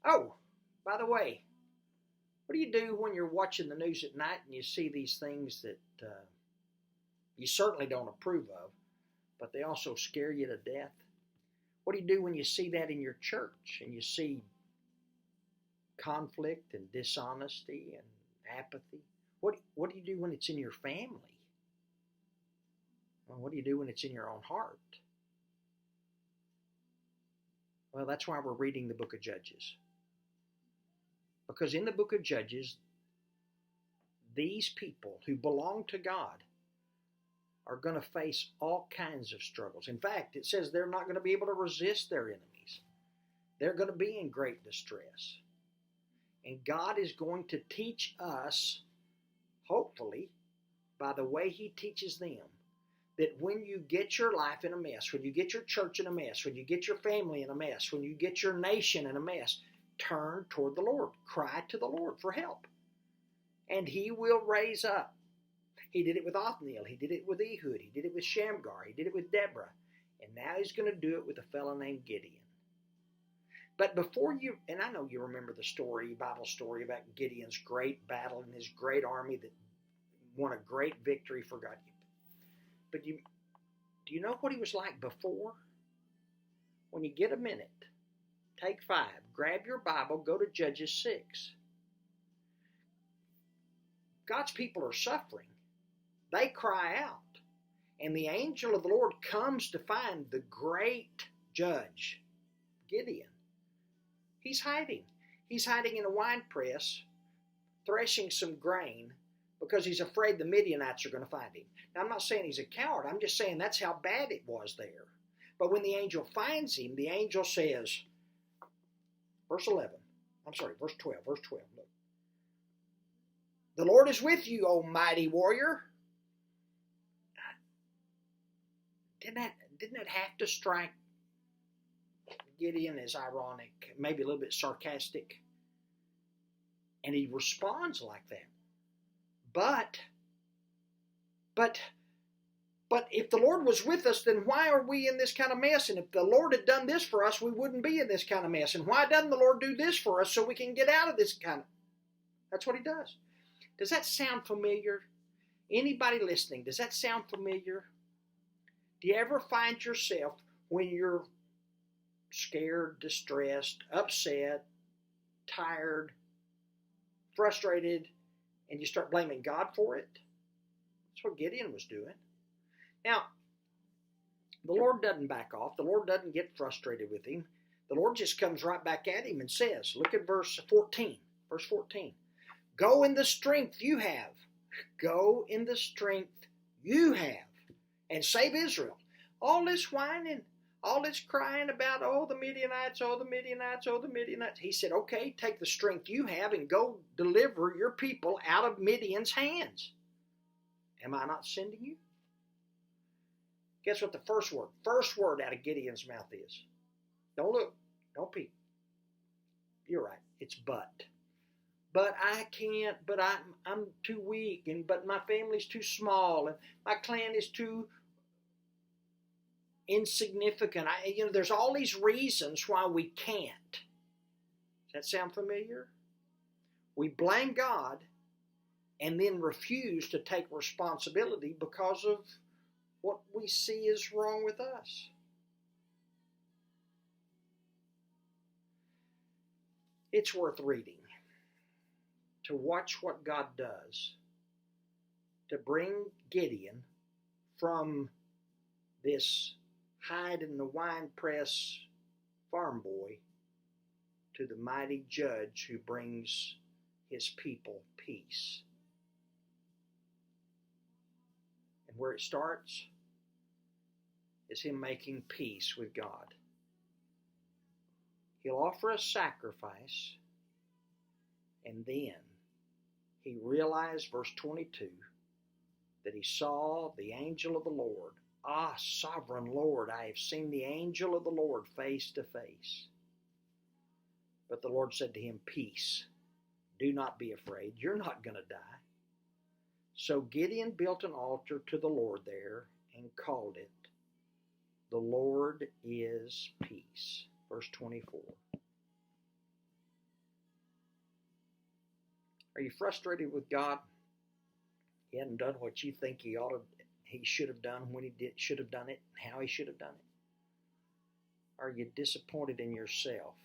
Oh, by the way, what do you do when you're watching the news at night and you see these things that you certainly don't approve of, but they also scare you to death? What do you do when you see that in your church and you see conflict and dishonesty and apathy? What do you do when it's in your family? Well, what do you do when it's in your own heart? Well, that's why we're reading the book of Judges. Because in the book of Judges, these people who belong to God are going to face all kinds of struggles. In fact, it says they're not going to be able to resist their enemies. They're going to be in great distress. And God is going to teach us, hopefully, by the way He teaches them, that when you get your life in a mess, when you get your church in a mess, when you get your family in a mess, when you get your nation in a mess, turn toward the Lord. Cry to the Lord for help. And He will raise up. He did it with Othniel. He did it with Ehud. He did it with Shamgar. He did it with Deborah. And now He's going to do it with a fellow named Gideon. But before you, and I know you remember the story, Bible story about Gideon's great battle and his great army that won a great victory for God. But do you know what he was like before? When you get a minute, take 5, grab your Bible, go to Judges 6. God's people are suffering. They cry out. And the angel of the Lord comes to find the great judge, Gideon. He's hiding. He's hiding in a wine press, threshing some grain, because he's afraid the Midianites are going to find him. Now, I'm not saying he's a coward. I'm just saying that's how bad it was there. But when the angel finds him, the angel says, verse 12, look. The Lord is with you, O mighty warrior. Didn't that have to strike Gideon as ironic, maybe a little bit sarcastic? And he responds like that. But if the Lord was with us, then why are we in this kind of mess? And if the Lord had done this for us, we wouldn't be in this kind of mess. And why doesn't the Lord do this for us so we can get out of this kind of... That's what He does. Does that sound familiar? Anybody listening, does that sound familiar? Do you ever find yourself when you're scared, distressed, upset, tired, frustrated, and you start blaming God for it? That's what Gideon was doing. Now, the Lord doesn't back off. The Lord doesn't get frustrated with him. The Lord just comes right back at him and says, look at verse 14. Verse 14. Go in the strength you have. Go in the strength you have. And save Israel. All this whining, all this crying about, oh, the Midianites, oh, the Midianites, oh, the Midianites. He said, okay, take the strength you have and go deliver your people out of Midian's hands. Am I not sending you? Guess what the first word out of Gideon's mouth is? Don't look. Don't peek. You're right. It's but. But I can't, but I'm too weak, but my family's too small, and my clan is too insignificant. There's all these reasons why we can't. Does that sound familiar? We blame God and then refuse to take responsibility because of what we see is wrong with us. It's worth reading to watch what God does to bring Gideon from this hide in the wine press farm boy to the mighty judge who brings his people peace. And where it starts is him making peace with God. He'll offer a sacrifice, and then he realized, verse 22, that he saw the angel of the Lord. Ah, sovereign Lord, I have seen the angel of the Lord face to face. But the Lord said to him, peace, do not be afraid, you're not going to die. So Gideon built an altar to the Lord there and called it, the Lord is peace. Verse 24. Are you frustrated with God? He hadn't done what you think he should have done when he should have done it, and how he should have done it? Are you disappointed in yourself?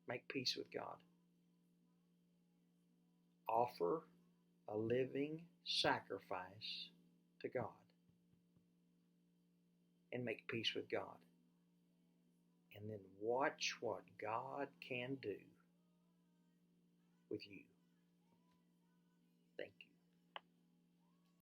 Make peace with God. Offer a living sacrifice to God. And make peace with God. And then watch what God can do with you.